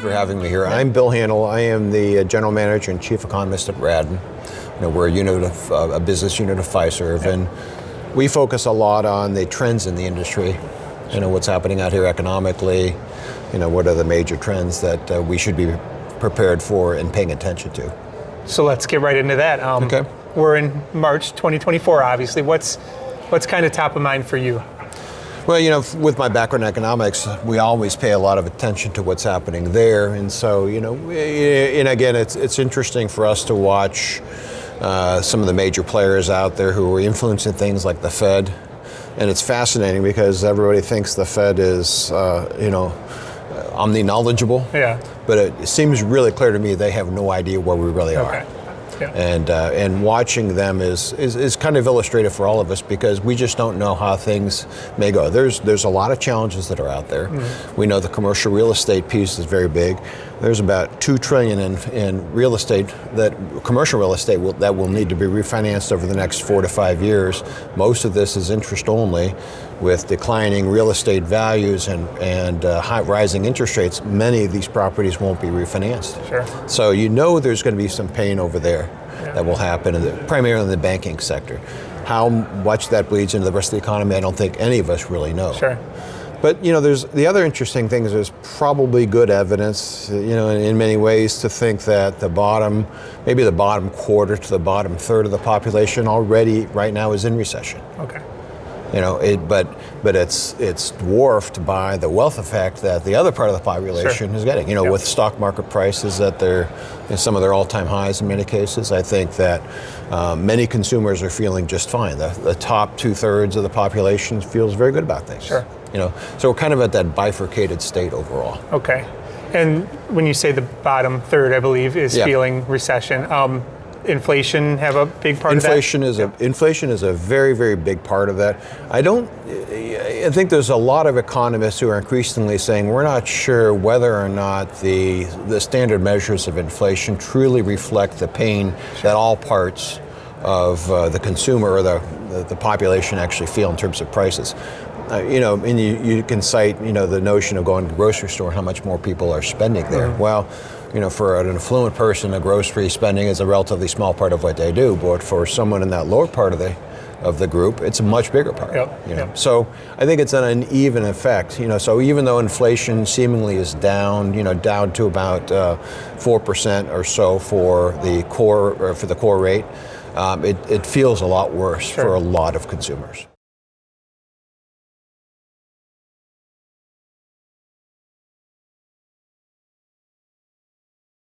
you for having me here. I'm Bill Handel. I am the General Manager and Chief Economist at Raddon. We're a business unit of Fiserv, and we focus a lot on the trends in the industry. What's happening out here economically. What are the major trends that we should be prepared for and paying attention to. So let's get right into that. Okay. We're in March 2024, obviously. What's kind of top of mind for you? Well, with my background in economics, we always pay a lot of attention to what's happening there. And so, and again, it's interesting for us to watch some of the major players out there who are influencing things like the Fed. And it's fascinating because everybody thinks the Fed is, omni-knowledgeable. Yeah. But it seems really clear to me they have no idea where we really are. Yeah. And watching them is kind of illustrative for all of us because we just don't know how things may go. There's a lot of challenges that are out there. Mm-hmm. We know the commercial real estate piece is very big. There's about $2 trillion in real estate, commercial real estate that will need to be refinanced over the next 4 to 5 years. Most of this is interest only. With declining real estate values and high rising interest rates, many of these properties won't be refinanced. Sure. So there's going to be some pain over there that will happen, primarily in the banking sector. How much that bleeds into the rest of the economy, I don't think any of us really know. Sure. But there's the other interesting thing is there's probably good evidence, in many ways to think that maybe the bottom quarter to the bottom third of the population already right now is in recession. Okay. But it's dwarfed by the wealth effect that the other part of the population is getting. With stock market prices at some of their all-time highs in many cases, I think that many consumers are feeling just fine. The top 2/3 of the population feels very good about things. Sure. So we're kind of at that bifurcated state overall. Okay. And when you say the bottom third, I believe, is feeling recession. Inflation have a big part of that? Inflation is a very, very big part of that. I think there's a lot of economists who are increasingly saying we're not sure whether or not the standard measures of inflation truly reflect the pain that all parts of the consumer or the population actually feel in terms of prices. And you can cite, the notion of going to the grocery store and how much more people are spending there. Mm-hmm. Well, for an affluent person, a grocery spending is a relatively small part of what they do, but for someone in that lower part of the group, it's a much bigger part. Yep. So I think it's an uneven effect. So even though inflation seemingly is down to about 4% or so for the core rate, it feels a lot worse for a lot of consumers.